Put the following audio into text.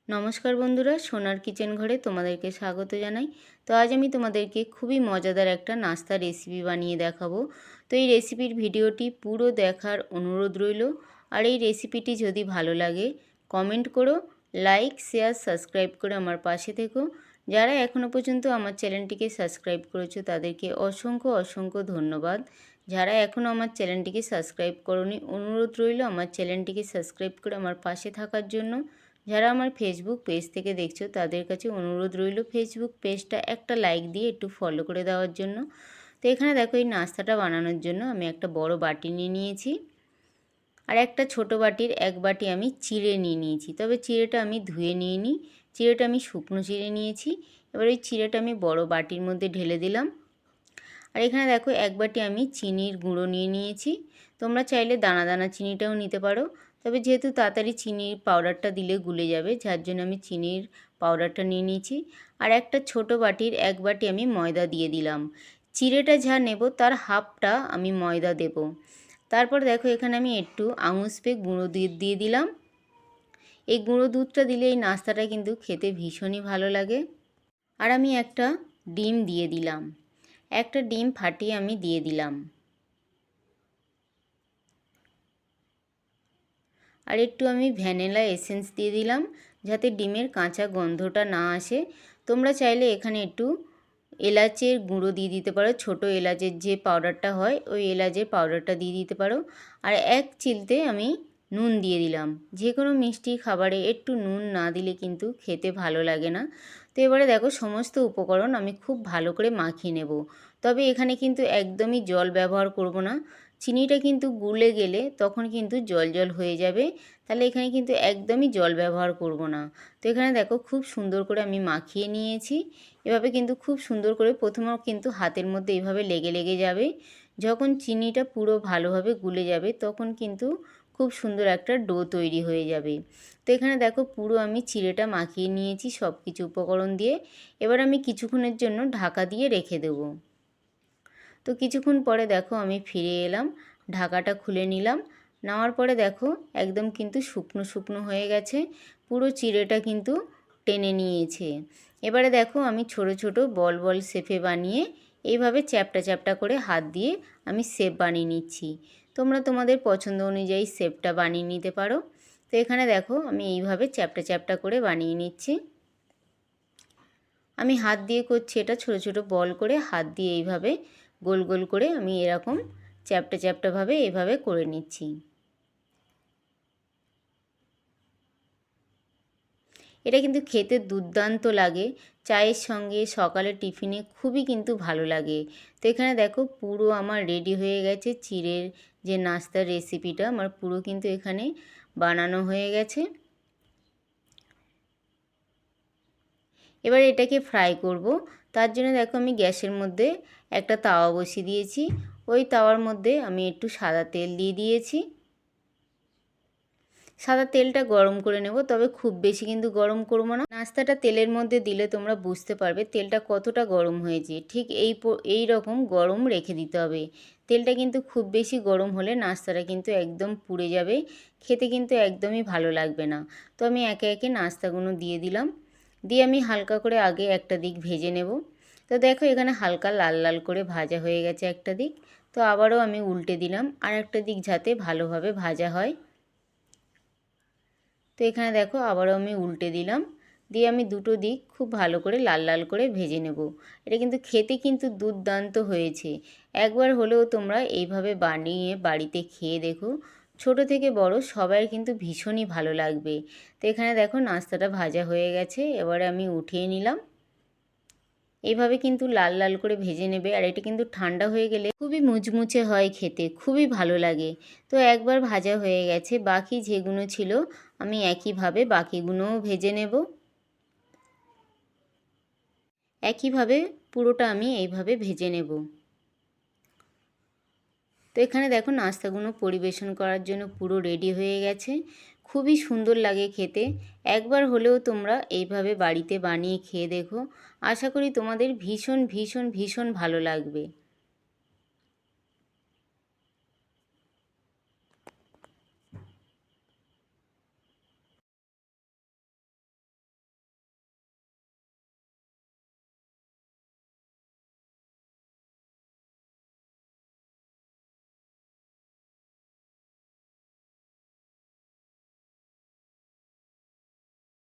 নমস্কার বন্ধুরা, সোনার কিচেন ঘরে তোমাদেরকে স্বাগত জানাই। তো আজ আমি তোমাদেরকে খুবই মজাদার একটা নাস্তা রেসিপি বানিয়ে দেখাবো। তো এই রেসিপির ভিডিওটি পুরো দেখার অনুরোধ রইল। আর এই রেসিপিটি যদি ভালো লাগে কমেন্ট করো, লাইক শেয়ার সাবস্ক্রাইব করে আমার পাশে থেকো। যারা এখনও পর্যন্ত আমার চ্যানেলটিকে সাবস্ক্রাইব করেছো তাদেরকে অসংখ্য অসংখ্য ধন্যবাদ। যারা এখনও আমার চ্যানেলটিকে সাবস্ক্রাইব করোনি, অনুরোধ রইল আমার চ্যানেলটিকে সাবস্ক্রাইব করে আমার পাশে থাকার জন্য। যারা আমার ফেসবুক পেজ থেকে দেখছো তাদের কাছে অনুরোধ রইল ফেসবুক পেজটা একটা লাইক দিয়ে একটু ফলো করে দেওয়ার জন্য। তো এখানে দেখো এই নাস্তাটা বানানোর জন্য আমি একটা বড় বাটি নিয়ে নিয়েছি, আর একটা ছোট বাটির এক বাটি আমি চিড়ে নিয়ে নিয়েছি। তবে চিড়েটা আমি ধুয়ে নিয়ে নিই, চিড়েটা আমি শুকনো চিড়ে নিয়েছি। এবার ওই চিড়েটা আমি বড় বাটির মধ্যে ঢেলে দিলাম। আর এখানে দেখো এক বাটি আমি চিনির গুঁড়ো নিয়ে নিয়েছি। তোমরা চাইলে দানা দানা চিনিটাও নিতে পারো, তবে যেহেতু তাড়াতাড়ি চিনির পাউডারটা দিলে গুলে যাবে, যার জন্য আমি চিনির পাউডারটা নিয়ে নিয়েছি। আর একটা ছোট বাটির এক বাটি আমি ময়দা দিয়ে দিলাম। চিড়েটা যা নেব তার হাফটা আমি ময়দা দেব। তারপর দেখো এখানে আমি একটু আঙুর স্প্রে গুঁড়ো দুধ দিয়ে দিলাম। এই গুঁড়ো দুধটা দিলে এই নাস্তাটা কিন্তু খেতে ভীষণই ভালো লাগে। আর আমি একটা ডিম দিয়ে দিলাম, একটা ডিম ফাটিয়ে আমি দিয়ে দিলাম। আর একটু আমি ভ্যানিলা এসেন্স দিয়ে দিলাম, যাতে ডিমের কাঁচা গন্ধটা না আসে। তোমরা চাইলে এখানে একটু এলাচের গুঁড়ো দিয়ে দিতে পারো, ছোট এলাচের যে পাউডারটা হয় ওই এলাচের পাউডারটা দিয়ে দিতে পারো। আর এক চিলতে আমি নুন দিয়ে দিলাম। যে কোনো মিষ্টি খাবারে একটু নুন না দিলে কিন্তু খেতে ভালো লাগে না। তো এবারে দেখো সমস্ত উপকরণ আমি খুব ভালো করে মাখিয়ে নেব। তবে এখানে কিন্তু একদমই জল ব্যবহার করব না, চিনিটা কিন্তু গুলে গেলে তখন কিন্তু জল জল হয়ে যাবে। তাহলে এখানে কিন্তু একদমই জল ব্যবহার করব না। তো এখানে দেখো খুব সুন্দর করে আমি মাখিয়ে নিয়েছি। এভাবে কিন্তু খুব সুন্দর করে প্রথমে কিন্তু হাতের মধ্যে এইভাবে লেগে লেগে যাবে। যখন চিনিটা পুরো ভালোভাবে গুলে যাবে তখন কিন্তু খুব সুন্দর একটা ডো তৈরি হয়ে যাবে। তো এখানে দেখো পুরো আমি চিড়েটা মাখিয়ে নিয়েছি সব কিছু উপকরণ দিয়ে। এবার আমি কিছুক্ষণের জন্য ঢাকা দিয়ে রেখে দেবো। তো কিছুক্ষণ পরে দেখো আমি ফিরে এলাম, ঢাকাটা খুলে নিলাম। নেওয়ার পরে দেখো একদম কিন্তু শুকনো শুকনো হয়ে গেছে, পুরো চিড়েটা কিন্তু টেনে নিয়েছে। এবারে দেখো আমি ছোট ছোট বল বল শেপে বানিয়ে এইভাবে চ্যাপটা চ্যাপটা করে হাত দিয়ে আমি শেপ বানিয়ে নিচ্ছি। তোমরা তোমাদের পছন্দ অনুযায়ী শেপটা বানিয়ে নিতে পারো। তো এখানে দেখো আমি এইভাবে চ্যাপটা চ্যাপটা করে বানিয়ে নিচ্ছি। আমি হাত দিয়ে করছি এটা, ছোট ছোট বল করে হাত দিয়ে এইভাবে গোল গোল করে আমি এরকম চ্যাপটা চ্যাপটাভাবে এভাবে করে নিচ্ছি। এটা কিন্তু খেতে দুর্দান্ত লাগে, চায়ের সঙ্গে সকালে টিফিনে খুবই কিন্তু ভালো লাগে। তো এখানে দেখো পুরো আমার রেডি হয়ে গেছে চিড়ের যে নাস্তার রেসিপিটা, আমার পুরো কিন্তু এখানে বানানো হয়ে গেছে। এবার এটাকে ফ্রাই করব। তার জন্য দেখো আমি গ্যাসের মধ্যে একটা তাওয়া বসিয়ে দিয়েছি। ওই তাওয়ার মধ্যে আমি একটু সাদা তেল দিয়ে দিয়েছি। সাদা তেলটা গরম করে নেব, তবে খুব বেশি কিন্তু গরম করব না। নাস্তাটা তেলের মধ্যে দিলে তোমরা বুঝতে পারবে তেলটা কতটা গরম হয়েছে। ঠিক এই রকম গরম রেখে দিতে হবে। তেলটা কিন্তু খুব বেশি গরম হলে নাস্তাটা কিন্তু একদম পুড়ে যাবে, খেতে কিন্তু একদমই ভালো লাগবে না। তো আমি একে একে নাস্তাগুলো দিয়ে দিলাম, দিয়ে আমি হালকা করে আগে একটা দিক ভেজে নেব। তো দেখো এখানে হালকা লাল লাল করে ভাজা হয়ে গেছে একটা দিক। তো আবারও আমি উল্টে দিলাম আর একটা দিক যাতে ভালোভাবে ভাজা হয়। তো এখানে দেখো আবারও আমি উল্টে দিলাম, দিয়ে আমি দুটো দিক খুব ভালো করে লাল লাল করে ভেজে নেব। এটা কিন্তু খেতে কিন্তু দুর্দান্ত হয়েছে। একবার হলেও তোমরা এইভাবে বানিয়ে বাড়িতে খেয়ে দেখো, ছোট থেকে বড় সবার কিন্তু ভীষণই ভালো লাগবে। তো এখানে দেখো নাস্তাটা ভাজা হয়ে গেছে, এবারে আমি উঠিয়ে নিলাম। এইভাবে কিন্তু লাল লাল করে ভেজে নেবে। আর এটা কিন্তু ঠান্ডা হয়ে গেলে খুবই মুচমুচে হয়, খেতে খুবই ভালো লাগে। তো একবার ভাজা হয়ে গেছে, বাকি যেগুলো ছিল আমি একইভাবে বাকিগুলোও ভেজে নেব। একইভাবে পুরোটা আমি এইভাবে ভেজে নেব। তো এখানে দেখো নাস্তাগুলো পরিবেশন করার জন্য পুরো রেডি হয়ে গেছে। খুবই সুন্দর লাগে খেতে। একবার হলেও তোমরা এইভাবে বাড়িতে বানিয়ে খেয়ে দেখো, আশা করি তোমাদের ভীষণ ভীষণ ভীষণ ভালো লাগবে।